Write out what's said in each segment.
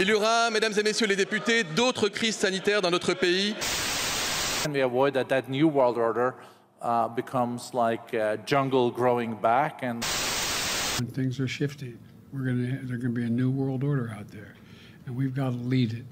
Il y aura, mesdames et messieurs les députés, d'autres crises sanitaires dans notre pays. Can we avoid that new world order becomes like a jungle growing back and when things are shifting, there's going to be a new world order out there, and we've got to lead it.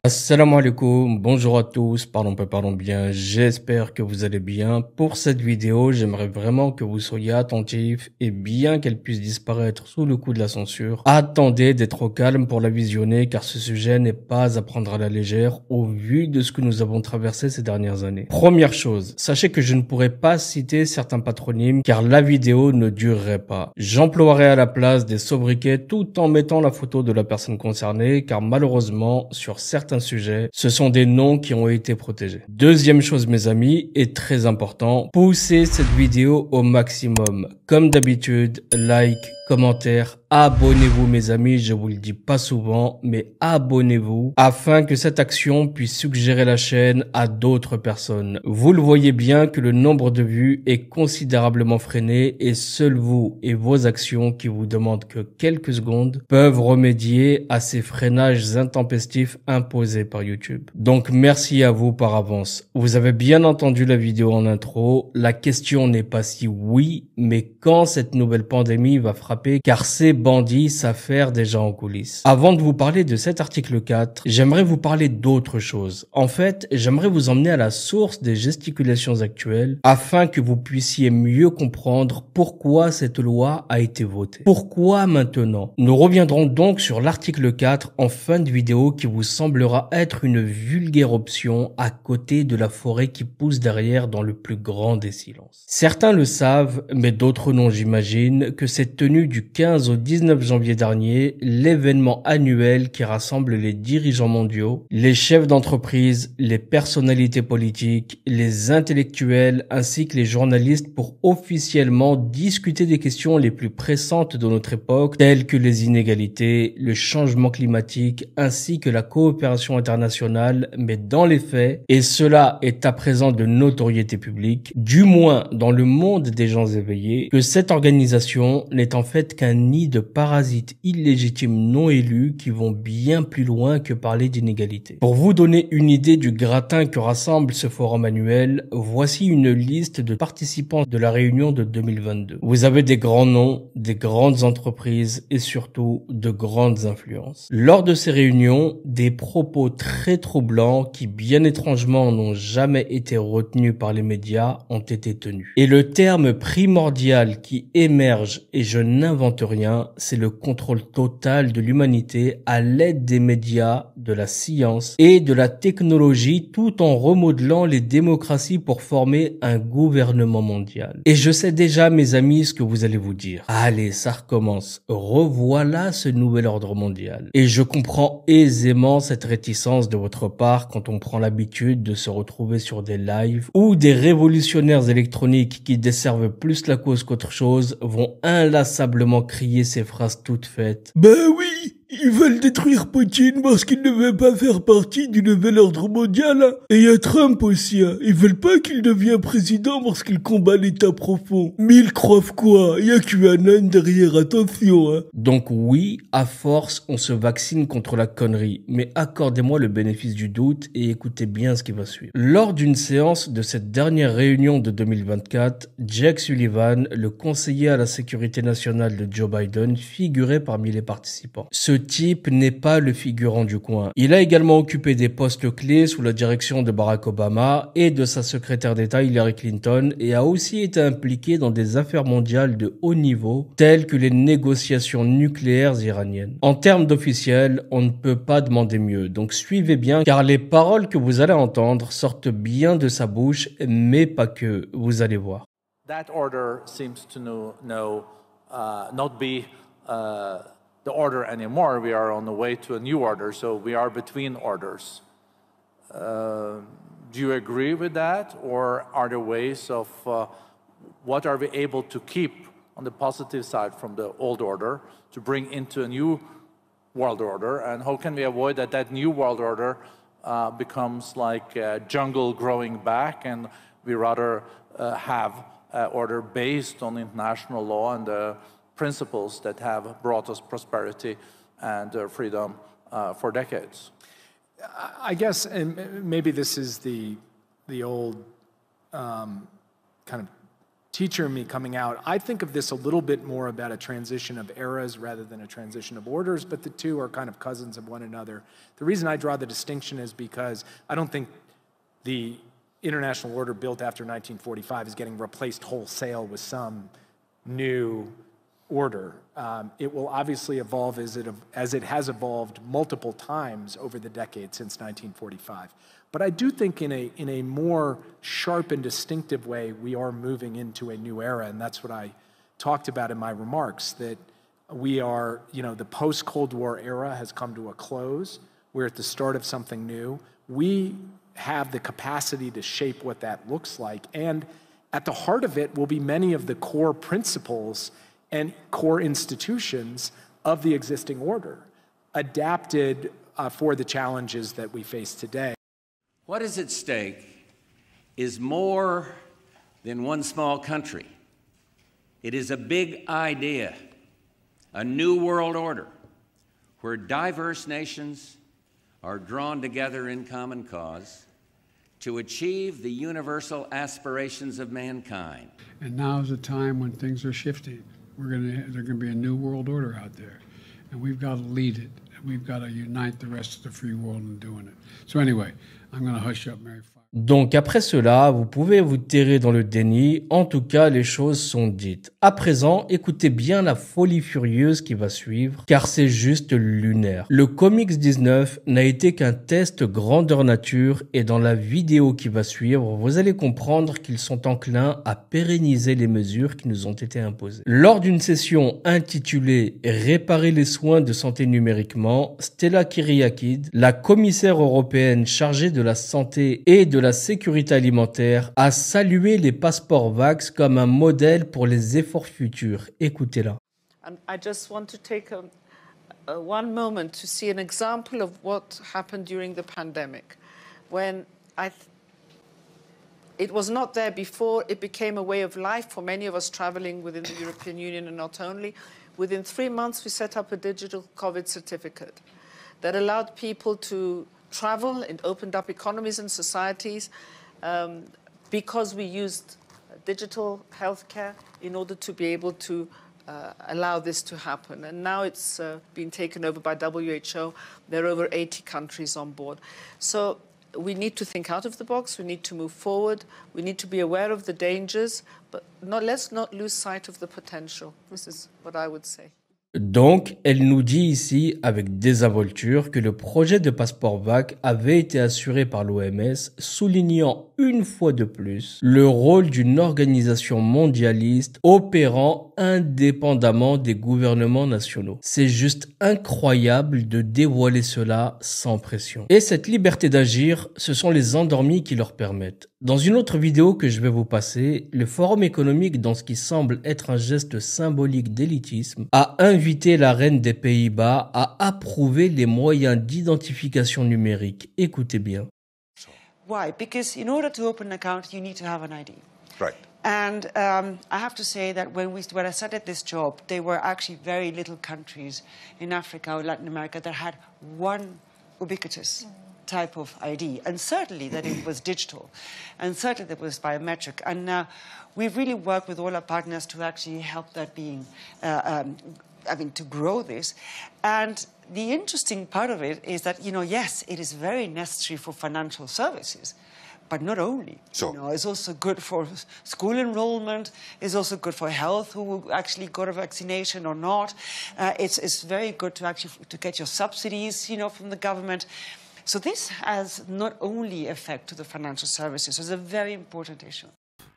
Assalamu alaikum, bonjour à tous, parlons bien, j'espère que vous allez bien. Pour cette vidéo, j'aimerais vraiment que vous soyez attentifs et bien qu'elle puisse disparaître sous le coup de la censure, attendez d'être au calme pour la visionner car ce sujet n'est pas à prendre à la légère au vu de ce que nous avons traversé ces dernières années. Première chose, sachez que je ne pourrai pas citer certains patronymes car la vidéo ne durerait pas. J'emploierai à la place des sobriquets tout en mettant la photo de la personne concernée car malheureusement, sur certains sujets, ce sont des noms qui ont été protégés. Deuxième chose mes amis, et très important, poussez cette vidéo au maximum. Comme d'habitude, like, commentaire, abonnez-vous mes amis, je vous le dis pas souvent, mais abonnez-vous afin que cette action puisse suggérer la chaîne à d'autres personnes. Vous le voyez bien que le nombre de vues est considérablement freiné et seuls vous et vos actions qui vous demandent que quelques secondes peuvent remédier à ces freinages intempestifs imposés par YouTube. Donc merci à vous par avance. Vous avez bien entendu la vidéo en intro, la question n'est pas si oui, mais quand cette nouvelle pandémie va frapper car ces bandits s'affairent déjà en coulisses. Avant de vous parler de cet article 4, j'aimerais vous parler d'autre chose. En fait, j'aimerais vous emmener à la source des gesticulations actuelles afin que vous puissiez mieux comprendre pourquoi cette loi a été votée. Pourquoi maintenant? Nous reviendrons donc sur l'article 4 en fin de vidéo qui vous semblera être une vulgaire option à côté de la forêt qui pousse derrière dans le plus grand des silences. Certains le savent, mais d'autres non j'imagine, que c'est tenu du 15 au 19 janvier dernier, l'événement annuel qui rassemble les dirigeants mondiaux, les chefs d'entreprise, les personnalités politiques, les intellectuels ainsi que les journalistes pour officiellement discuter des questions les plus pressantes de notre époque, telles que les inégalités, le changement climatique ainsi que la coopération internationale, mais dans les faits, et cela est à présent de notoriété publique, du moins dans le monde des gens éveillés, que cette organisation n'est en fait qu'un nid de parasites illégitimes non élus qui vont bien plus loin que parler d'inégalité. Pour vous donner une idée du gratin que rassemble ce forum annuel, voici une liste de participants de la réunion de 2022. Vous avez des grands noms, des grandes entreprises et surtout de grandes influences. Lors de ces réunions, des propos très troublants qui bien étrangement n'ont jamais été retenus par les médias ont été tenus. Et le terme primordial qui émerge, et je n'invente rien, c'est le contrôle total de l'humanité à l'aide des médias, de la science et de la technologie tout en remodelant les démocraties pour former un gouvernement mondial. Et je sais déjà mes amis ce que vous allez vous dire. Allez, ça recommence. Revoilà ce nouvel ordre mondial. Et je comprends aisément cette réticence de votre part quand on prend l'habitude de se retrouver sur des lives où des révolutionnaires électroniques qui desservent plus la cause qu'autre chose vont inlassablement crier ces phrases toutes faites. Ben oui, ils veulent détruire Poutine parce qu'il ne veut pas faire partie du nouvel ordre mondial. Et il y a Trump aussi. Ils veulent pas qu'il devienne président parce qu'il combat l'état profond. Mais ils croient quoi? Il y a QAnon derrière, attention. Donc oui, à force, on se vaccine contre la connerie. Mais accordez-moi le bénéfice du doute et écoutez bien ce qui va suivre. Lors d'une séance de cette dernière réunion de 2024, Jake Sullivan, le conseiller à la sécurité nationale de Joe Biden, figurait parmi les participants. Ce type n'est pas le figurant du coin. Il a également occupé des postes clés sous la direction de Barack Obama et de sa secrétaire d'État Hillary Clinton et a aussi été impliqué dans des affaires mondiales de haut niveau telles que les négociations nucléaires iraniennes. En termes d'officiel, on ne peut pas demander mieux, donc suivez bien car les paroles que vous allez entendre sortent bien de sa bouche, mais pas que, vous allez voir. that order seems to not be the order anymore. We are on the way to a new order, so we are between orders. Do you agree with that, or are there ways of what are we able to keep on the positive side from the old order to bring into a new world order, and how can we avoid that new world order becomes like a jungle growing back and we rather have order based on international law and the principles that have brought us prosperity and freedom for decades. I guess, and maybe this is the old kind of teacher in me coming out. I think of this a little bit more about a transition of eras rather than a transition of orders, but the two are kind of cousins of one another. The reason I draw the distinction is because I don't think the international order built after 1945 is getting replaced wholesale with some new order. It will obviously evolve as it has evolved multiple times over the decades since 1945. But I do think in a more sharp and distinctive way, we are moving into a new era, and that's what I talked about in my remarks, that we are, the post-Cold War era has come to a close. We're at the start of something new. We have the capacity to shape what that looks like, and at the heart of it will be many of the core principles and core institutions of the existing order, adapted for the challenges that we face today. What is at stake is more than one small country. It is a big idea, a new world order, where diverse nations are drawn together in common cause to achieve the universal aspirations of mankind. And now is a time when things are shifting. There's going to be a new world order out there, and we've got to lead it. And we've got to unite the rest of the free world in doing it. So anyway, I'm going to hush up, Mary. Donc après cela, vous pouvez vous terrer dans le déni, en tout cas les choses sont dites. À présent, écoutez bien la folie furieuse qui va suivre, car c'est juste lunaire. Le Comics 19 n'a été qu'un test grandeur nature et dans la vidéo qui va suivre, vous allez comprendre qu'ils sont enclins à pérenniser les mesures qui nous ont été imposées. Lors d'une session intitulée « Réparer les soins de santé numériquement », Stella Kyriakid, la commissaire européenne chargée de la santé et de la sécurité alimentaire, a salué les passeports Vax comme un modèle pour les efforts futurs. Écoutez-la. And I just want to take one moment to see an example of what happened during the pandemic. When it was not there before, it became a way of life for many of us traveling within the European Union, and not only. Within 3 months, we set up a digital COVID certificate that allowed people to travel and opened up economies and societies because we used digital healthcare in order to be able to allow this to happen. And now it's been taken over by WHO. There are over 80 countries on board. So we need to think out of the box. We need to move forward. We need to be aware of the dangers, but let's not lose sight of the potential. This is what I would say. Donc, elle nous dit ici, avec désinvolture, que le projet de passeport VAC avait été assuré par l'OMS, soulignant une fois de plus le rôle d'une organisation mondialiste opérant indépendamment des gouvernements nationaux. C'est juste incroyable de dévoiler cela sans pression. Et cette liberté d'agir, ce sont les endormis qui leur permettent. Dans une autre vidéo que je vais vous passer, le Forum économique, dans ce qui semble être un geste symbolique d'élitisme, a invité la reine des Pays-Bas à approuver les moyens d'identification numérique. Écoutez bien. Why? Because in order to open an account, you need to have an ID. Right. And I have to say that when I started this job, there were actually very little countries in Africa or Latin America that had one ubiquitous type of ID, and certainly that it was digital, and certainly that it was biometric. And we've really worked with all our partners to actually help that being, to grow this. And the interesting part of it is that, yes, it is very necessary for financial services, but not only. So, it's also good for school enrollment. It's also good for health, who actually got a vaccination or not. It's very good to get your subsidies, from the government. So this has not only effect to the financial services. So it's a very important issue.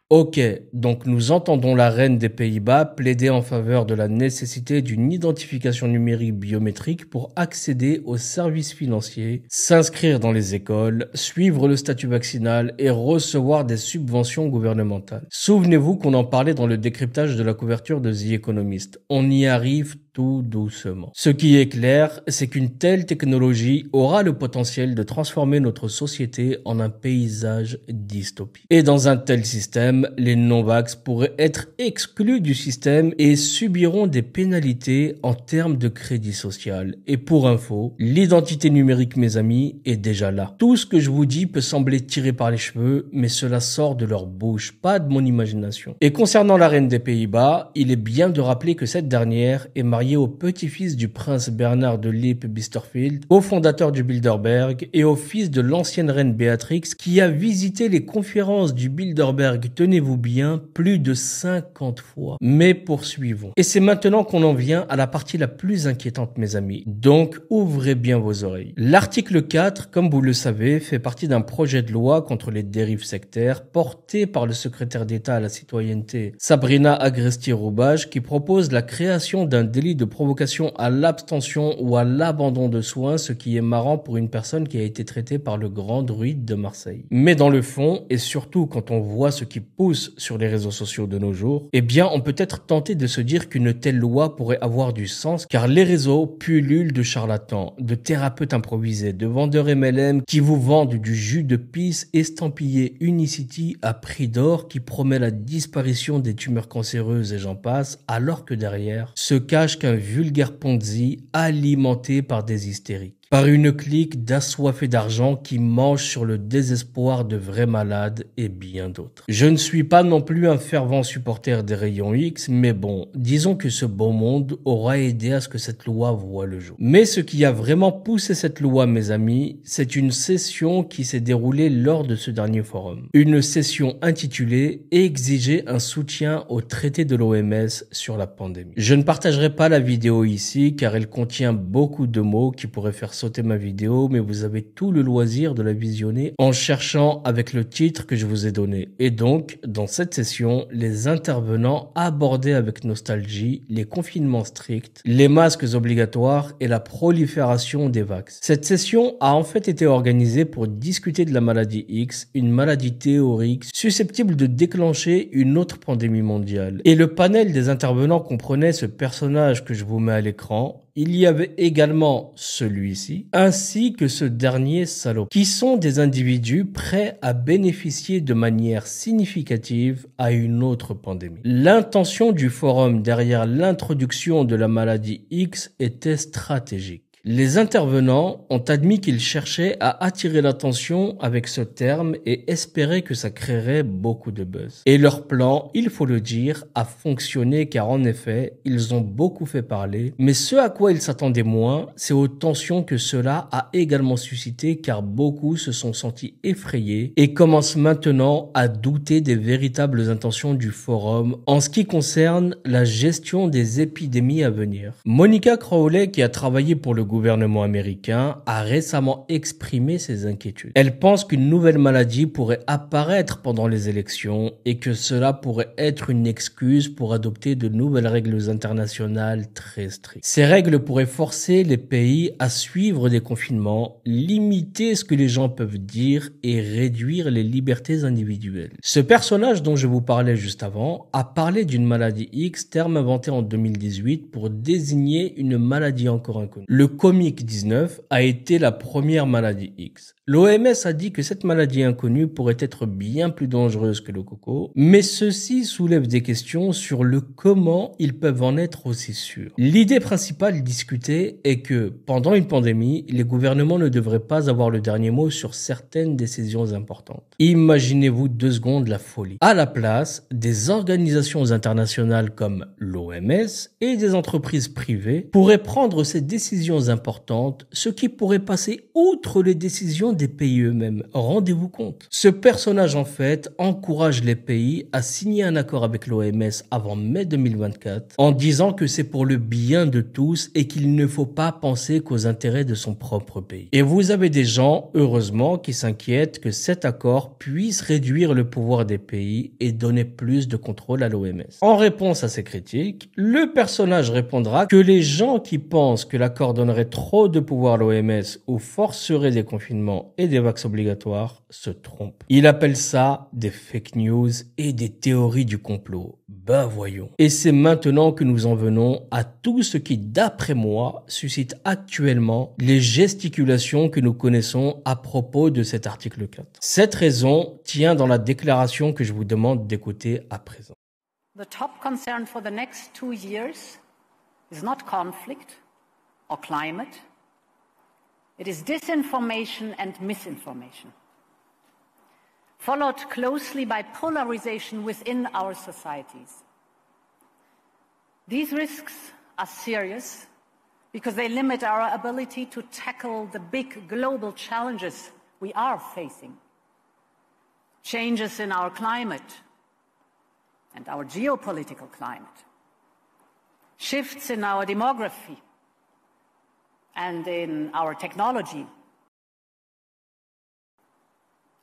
Ok, donc nous entendons la reine des Pays-Bas plaider en faveur de la nécessité d'une identification numérique biométrique pour accéder aux services financiers, s'inscrire dans les écoles, suivre le statut vaccinal et recevoir des subventions gouvernementales. Souvenez-vous qu'on en parlait dans le décryptage de la couverture de The Economist. On y arrive tout doucement. Ce qui est clair, c'est qu'une telle technologie aura le potentiel de transformer notre société en un paysage dystopique. Et dans un tel système, même les non-vax pourraient être exclus du système et subiront des pénalités en termes de crédit social. Et pour info, l'identité numérique, mes amis, est déjà là. Tout ce que je vous dis peut sembler tiré par les cheveux, mais cela sort de leur bouche, pas de mon imagination. Et concernant la reine des Pays-Bas, il est bien de rappeler que cette dernière est mariée au petit-fils du prince Bernard de Lippe-Biesterfeld, cofondateur du Bilderberg, et au fils de l'ancienne reine Béatrix, qui a visité les conférences du Bilderberg, tenez-vous bien, plus de 50 fois. Mais poursuivons. Et c'est maintenant qu'on en vient à la partie la plus inquiétante, mes amis. Donc, ouvrez bien vos oreilles. L'article 4, comme vous le savez, fait partie d'un projet de loi contre les dérives sectaires porté par le secrétaire d'État à la citoyenneté Sabrina Agresti-Roubache, qui propose la création d'un délit de provocation à l'abstention ou à l'abandon de soins, ce qui est marrant pour une personne qui a été traitée par le grand druide de Marseille. Mais dans le fond, et surtout quand on voit ce qui pousse sur les réseaux sociaux de nos jours, eh bien on peut être tenté de se dire qu'une telle loi pourrait avoir du sens, car les réseaux pullulent de charlatans, de thérapeutes improvisés, de vendeurs MLM qui vous vendent du jus de pisse estampillé Unicity à prix d'or qui promet la disparition des tumeurs cancéreuses et j'en passe, alors que derrière se cache qu'un vulgaire Ponzi alimenté par des hystériques. Par une clique d'assoiffés d'argent qui mange sur le désespoir de vrais malades et bien d'autres. Je ne suis pas non plus un fervent supporter des rayons X, mais bon, disons que ce beau monde aura aidé à ce que cette loi voie le jour. Mais ce qui a vraiment poussé cette loi, mes amis, c'est une session qui s'est déroulée lors de ce dernier forum. Une session intitulée « Exiger un soutien au traité de l'OMS sur la pandémie ». Je ne partagerai pas la vidéo ici car elle contient beaucoup de mots qui pourraient faire sauter ma vidéo, mais vous avez tout le loisir de la visionner en cherchant avec le titre que je vous ai donné. Et donc, dans cette session, les intervenants abordaient avec nostalgie les confinements stricts, les masques obligatoires et la prolifération des vax. Cette session a en fait été organisée pour discuter de la maladie X, une maladie théorique susceptible de déclencher une autre pandémie mondiale. Et le panel des intervenants comprenait ce personnage que je vous mets à l'écran. Il y avait également celui-ci, ainsi que ce dernier salaud, qui sont des individus prêts à bénéficier de manière significative à une autre pandémie. L'intention du forum derrière l'introduction de la maladie X était stratégique. Les intervenants ont admis qu'ils cherchaient à attirer l'attention avec ce terme et espéraient que ça créerait beaucoup de buzz. Et leur plan, il faut le dire, a fonctionné car en effet, ils ont beaucoup fait parler. Mais ce à quoi ils s'attendaient moins, c'est aux tensions que cela a également suscité car beaucoup se sont sentis effrayés et commencent maintenant à douter des véritables intentions du forum en ce qui concerne la gestion des épidémies à venir. Monica Crowley, qui a travaillé pour le gouvernement américain, a récemment exprimé ses inquiétudes. Elle pense qu'une nouvelle maladie pourrait apparaître pendant les élections et que cela pourrait être une excuse pour adopter de nouvelles règles internationales très strictes. Ces règles pourraient forcer les pays à suivre des confinements, limiter ce que les gens peuvent dire et réduire les libertés individuelles. Ce personnage dont je vous parlais juste avant a parlé d'une maladie X, terme inventé en 2018 pour désigner une maladie encore inconnue. Le Covid-19 a été la première maladie X. L'OMS a dit que cette maladie inconnue pourrait être bien plus dangereuse que le coco, mais ceci soulève des questions sur le comment ils peuvent en être aussi sûrs. L'idée principale discutée est que, pendant une pandémie, les gouvernements ne devraient pas avoir le dernier mot sur certaines décisions importantes. Imaginez-vous 2 secondes la folie. À la place, des organisations internationales comme l'OMS et des entreprises privées pourraient prendre ces décisions importantes, ce qui pourrait passer outre les décisions des pays eux-mêmes. Rendez-vous compte. Ce personnage, en fait, encourage les pays à signer un accord avec l'OMS avant mai 2024 en disant que c'est pour le bien de tous et qu'il ne faut pas penser qu'aux intérêts de son propre pays. Et vous avez des gens, heureusement, qui s'inquiètent que cet accord puisse réduire le pouvoir des pays et donner plus de contrôle à l'OMS. En réponse à ces critiques, le personnage répondra que les gens qui pensent que l'accord donnerait trop de pouvoir à l'OMS ou forcerait des confinements confinements et des vaccins obligatoires se trompe. Il appelle ça des fake news et des théories du complot. Ben voyons. Et c'est maintenant que nous en venons à tout ce qui, d'après moi, suscite actuellement les gesticulations que nous connaissons à propos de cet article 4. Cette raison tient dans la déclaration que je vous demande d'écouter à présent. The top concern for the next 2 years is not conflict or climate. It is disinformation and misinformation, followed closely by polarization within our societies. These risks are serious because they limit our ability to tackle the big global challenges we are facing. Changes in our climate and our geopolitical climate, shifts in our demography and in our technology.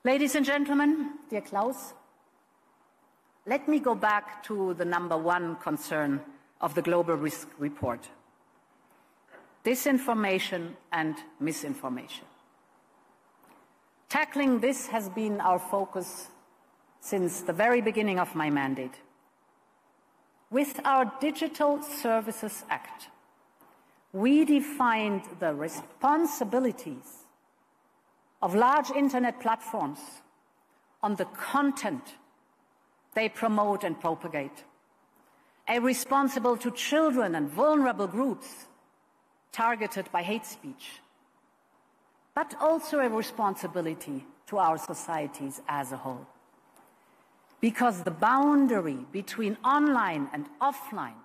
Ladies and gentlemen, dear Klaus, let me go back to the number one concern of the Global Risk Report: disinformation and misinformation. Tackling this has been our focus since the very beginning of my mandate. With our Digital Services Act, we defined the responsibilities of large internet platforms on the content they promote and propagate, responsible to children and vulnerable groups targeted by hate speech, but also a responsibility to our societies as a whole. Because the boundary between online and offline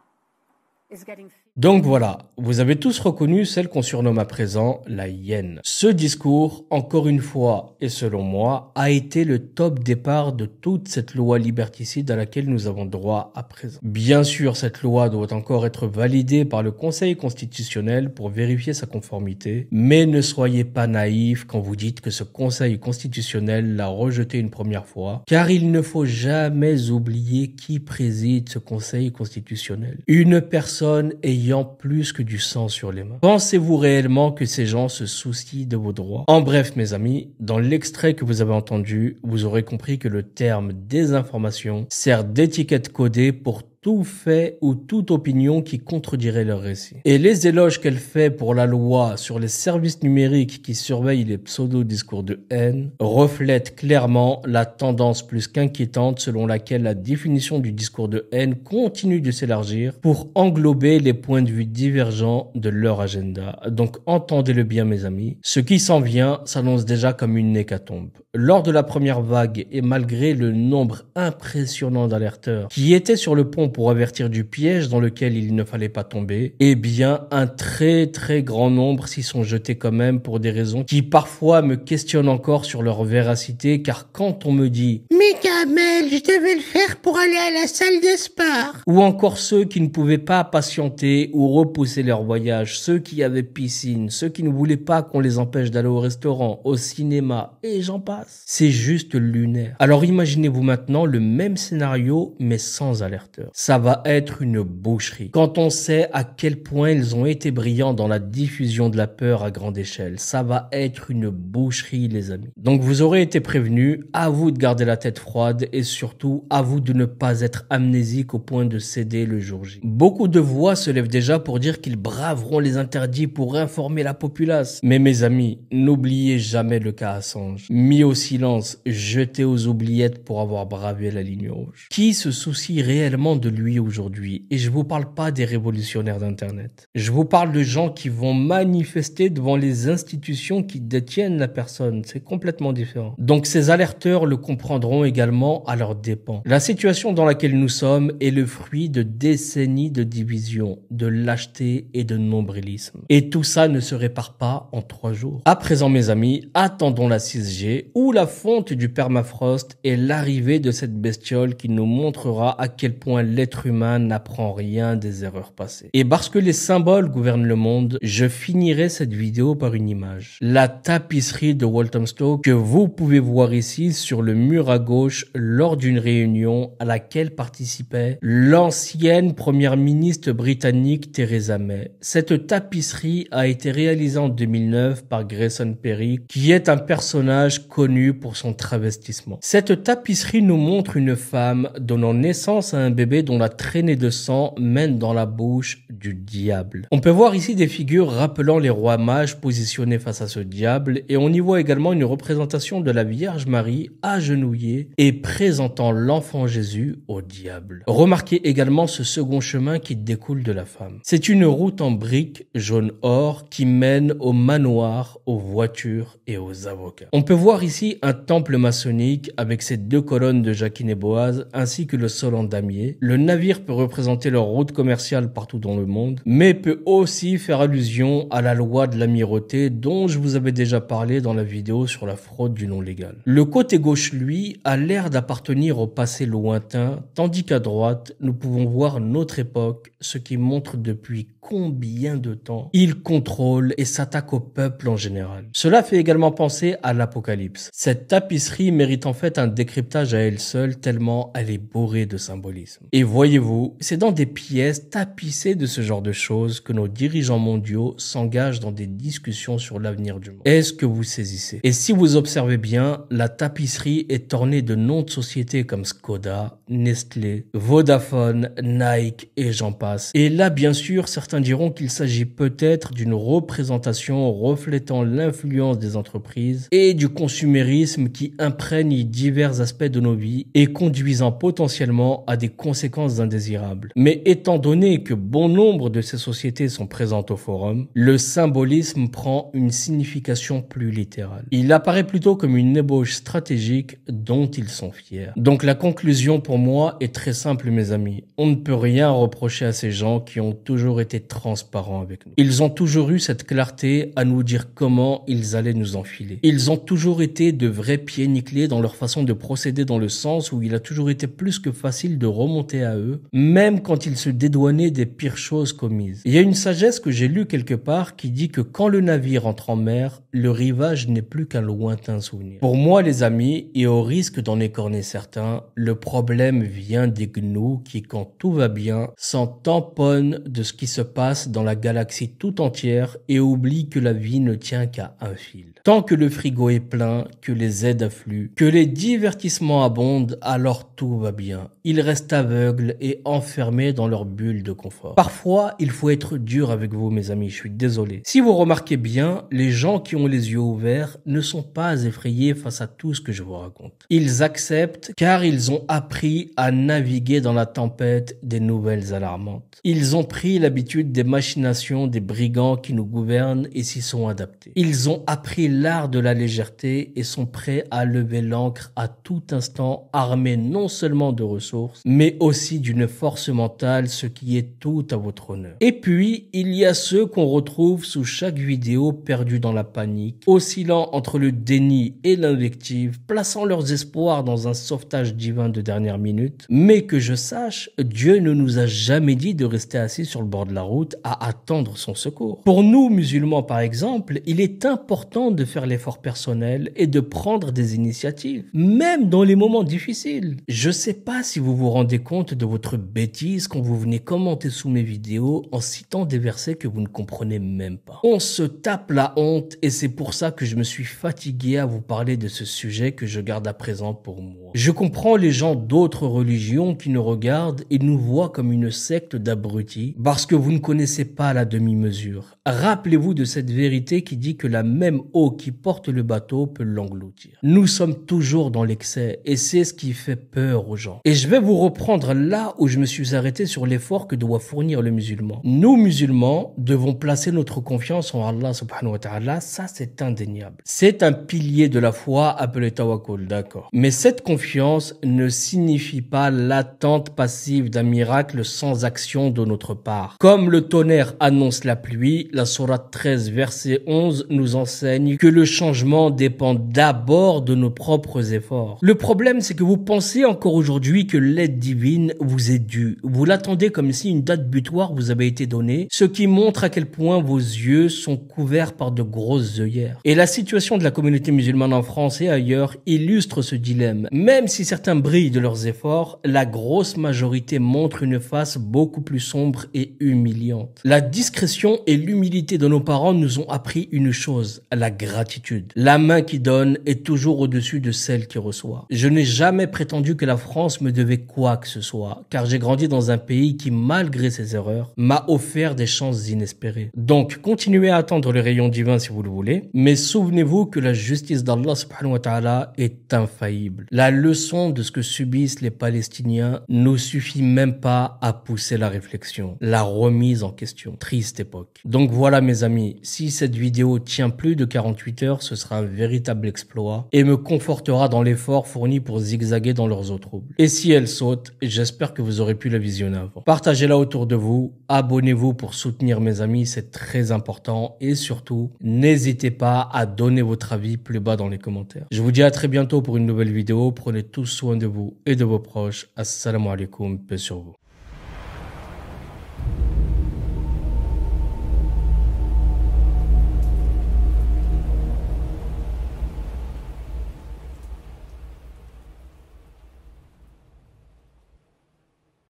is getting thin. Donc voilà, vous avez tous reconnu celle qu'on surnomme à présent la hyène. Ce discours, encore une fois et selon moi, a été le top départ de toute cette loi liberticide à laquelle nous avons droit à présent. Bien sûr, cette loi doit encore être validée par le Conseil constitutionnel pour vérifier sa conformité, mais ne soyez pas naïfs quand vous dites que ce Conseil constitutionnel l'a rejeté une première fois, car il ne faut jamais oublier qui préside ce Conseil constitutionnel. Une personne ayant plus que du sang sur les mains. Pensez-vous réellement que ces gens se soucient de vos droits? En bref, mes amis, dans l'extrait que vous avez entendu, vous aurez compris que le terme désinformation sert d'étiquette codée pour tout fait ou toute opinion qui contredirait leur récit. Et les éloges qu'elle fait pour la loi sur les services numériques qui surveillent les pseudo-discours de haine reflètent clairement la tendance plus qu'inquiétante selon laquelle la définition du discours de haine continue de s'élargir pour englober les points de vue divergents de leur agenda. Donc entendez-le bien mes amis, ce qui s'en vient s'annonce déjà comme une hécatombe. Lors de la première vague et malgré le nombre impressionnant d'alerteurs qui étaient sur le pont pour avertir du piège dans lequel il ne fallait pas tomber, eh bien un très grand nombre s'y sont jetés quand même pour des raisons qui parfois me questionnent encore sur leur véracité, car quand on me dit « Mais Kamel, je devais le faire pour aller à la salle de sport » ou encore ceux qui ne pouvaient pas patienter ou repousser leur voyage, ceux qui avaient piscine, ceux qui ne voulaient pas qu'on les empêche d'aller au restaurant, au cinéma, et j'en passe. C'est juste lunaire. Alors imaginez-vous maintenant le même scénario mais sans alerteurs. Ça va être une boucherie. Quand on sait à quel point ils ont été brillants dans la diffusion de la peur à grande échelle, ça va être une boucherie les amis. Donc vous aurez été prévenus, à vous de garder la tête froide et surtout à vous de ne pas être amnésique au point de céder le jour J. Beaucoup de voix se lèvent déjà pour dire qu'ils braveront les interdits pour informer la populace. Mais mes amis, n'oubliez jamais le cas Assange. Mis au silence, jeté aux oubliettes pour avoir bravé la ligne rouge. Qui se soucie réellement de lui aujourd'hui? Et je vous parle pas des révolutionnaires d'internet. Je vous parle de gens qui vont manifester devant les institutions qui détiennent la personne. C'est complètement différent. Donc ces alerteurs le comprendront également à leurs dépens. La situation dans laquelle nous sommes est le fruit de décennies de division, de lâcheté et de nombrilisme. Et tout ça ne se répare pas en 3 jours. À présent mes amis, attendons la 6G ou la fonte du permafrost et l'arrivée de cette bestiole qui nous montrera à quel point l'être humain n'apprend rien des erreurs passées. Et parce que les symboles gouvernent le monde, je finirai cette vidéo par une image. La tapisserie de Walthamstow que vous pouvez voir ici sur le mur à gauche lors d'une réunion à laquelle participait l'ancienne première ministre britannique Theresa May. Cette tapisserie a été réalisée en 2009 par Grayson Perry, qui est un personnage connu pour son travestissement. Cette tapisserie nous montre une femme donnant naissance à un bébé dont la traînée de sang mène dans la bouche du diable. On peut voir ici des figures rappelant les rois mages positionnés face à ce diable, et on y voit également une représentation de la Vierge Marie agenouillée et présentant l'enfant Jésus au diable. Remarquez également ce second chemin qui découle de la femme. C'est une route en briques jaune-or qui mène au manoir, aux voitures et aux avocats. On peut voir ici un temple maçonnique avec ses deux colonnes de Jacquine et Boaz ainsi que le sol en damier. Le navire peut représenter leur route commerciale partout dans le monde, mais peut aussi faire allusion à la loi de l'amirauté dont je vous avais déjà parlé dans la vidéo sur la fraude du nom légal. Le côté gauche, lui, a l'air d'appartenir au passé lointain, tandis qu'à droite, nous pouvons voir notre époque, ce qui montre depuis combien de temps il contrôle et s'attaque au peuple en général. Cela fait également penser à l'Apocalypse. Cette tapisserie mérite en fait un décryptage à elle seule tellement elle est bourrée de symbolisme. Et voyez-vous, c'est dans des pièces tapissées de ce genre de choses que nos dirigeants mondiaux s'engagent dans des discussions sur l'avenir du monde. Est-ce que vous saisissez? Et si vous observez bien, la tapisserie est ornée de noms de sociétés comme Skoda, Nestlé, Vodafone, Nike et j'en passe. Et là, bien sûr, certains diront qu'il s'agit peut-être d'une représentation reflétant l'influence des entreprises et du consumérisme qui imprègne divers aspects de nos vies et conduisant potentiellement à des conséquences indésirables. Mais étant donné que bon nombre de ces sociétés sont présentes au forum, le symbolisme prend une signification plus littérale. Il apparaît plutôt comme une ébauche stratégique dont ils sont fiers. Donc la conclusion pour moi est très simple, mes amis. On ne peut rien reprocher à ces gens qui ont toujours été transparents avec nous. Ils ont toujours eu cette clarté à nous dire comment ils allaient nous enfiler. Ils ont toujours été de vrais pieds nickelés dans leur façon de procéder, dans le sens où il a toujours été plus que facile de remonter à eux, même quand ils se dédouanaient des pires choses commises. Il y a une sagesse que j'ai lue quelque part qui dit que quand le navire entre en mer, le rivage n'est plus qu'un lointain souvenir. Pour moi, les amis, et au risque d'en écorner certains, le problème vient des gnous qui, quand tout va bien, s'en tamponnent de ce qui se passe dans la galaxie tout entière et oublient que la vie ne tient qu'à un fil. Tant que le frigo est plein, que les aides affluent, que les divertissements abondent, alors tout va bien. Ils restent aveugles et enfermés dans leur bulle de confort. Parfois, il faut être dur avec vous, mes amis, je suis désolé. Si vous remarquez bien, les gens qui ont les yeux ouverts ne sont pas effrayés face à tout ce que je vous raconte. Ils acceptent car ils ont appris à naviguer dans la tempête des nouvelles alarmantes. Ils ont pris l'habitude des machinations des brigands qui nous gouvernent et s'y sont adaptés. Ils ont appris l'art de la légèreté et sont prêts à lever l'ancre à tout instant, armés non seulement de ressources, mais aussi d'une force mentale, ce qui est tout à votre honneur. Et puis, il y a ceux qu'on retrouve sous chaque vidéo perdus dans la panique, oscillant entre le déni et l'invective, plaçant leurs espoirs dans un sauvetage divin de dernière minute. Mais que je sache, Dieu ne nous a jamais dit de rester assis sur le bord de la route à attendre son secours. Pour nous, musulmans par exemple, il est important de faire l'effort personnel et de prendre des initiatives, même dans les moments difficiles. Je sais pas si vous vous rendez compte de votre bêtise quand vous venez commenter sous mes vidéos en citant des versets que vous ne comprenez même pas. On se tape la honte et c'est pour ça que je me suis fatigué à vous parler de ce sujet que je garde à présent pour moi. Je comprends les gens d'autres religions qui nous regardent et nous voient comme une secte d'abrutis parce que vous ne connaissez pas la demi-mesure. Rappelez-vous de cette vérité qui dit que la même eau qui porte le bateau peut l'engloutir. Nous sommes toujours dans l'excès et c'est ce qui fait peur aux gens. Et je vais vous reprendre là où je me suis arrêté sur l'effort que doit fournir le musulman. Nous, musulmans, devons placer notre confiance en Allah subhanahu wa ta'ala, ça c'est indéniable. C'est un pilier de la foi appelé tawakkul, d'accord. Mais cette confiance ne signifie signifie pas l'attente passive d'un miracle sans action de notre part. Comme le tonnerre annonce la pluie, la sourate 13 verset 11 nous enseigne que le changement dépend d'abord de nos propres efforts. Le problème, c'est que vous pensez encore aujourd'hui que l'aide divine vous est due. Vous l'attendez comme si une date butoir vous avait été donnée, ce qui montre à quel point vos yeux sont couverts par de grosses œillères. Et la situation de la communauté musulmane en France et ailleurs illustre ce dilemme. Même si certains brillent de leurs efforts, la grosse majorité montre une face beaucoup plus sombre et humiliante. La discrétion et l'humilité de nos parents nous ont appris une chose, la gratitude. La main qui donne est toujours au-dessus de celle qui reçoit. Je n'ai jamais prétendu que la France me devait quoi que ce soit, car j'ai grandi dans un pays qui, malgré ses erreurs, m'a offert des chances inespérées. Donc, continuez à attendre le rayon divin si vous le voulez, mais souvenez-vous que la justice d'Allah subhanahu wa ta'ala est infaillible. La leçon de ce que subissent les Palestiniens ne suffit même pas à pousser la réflexion, la remise en question. Triste époque. Donc voilà mes amis, si cette vidéo tient plus de 48 heures, ce sera un véritable exploit et me confortera dans l'effort fourni pour zigzaguer dans leurs eaux troubles. Et si elle saute, j'espère que vous aurez pu la visionner avant. Partagez-la autour de vous, abonnez-vous pour soutenir mes amis, c'est très important et surtout, n'hésitez pas à donner votre avis plus bas dans les commentaires. Je vous dis à très bientôt pour une nouvelle vidéo, prenez tous soin de vous et de vos proches. Assalamu alaikum, paix sur vous.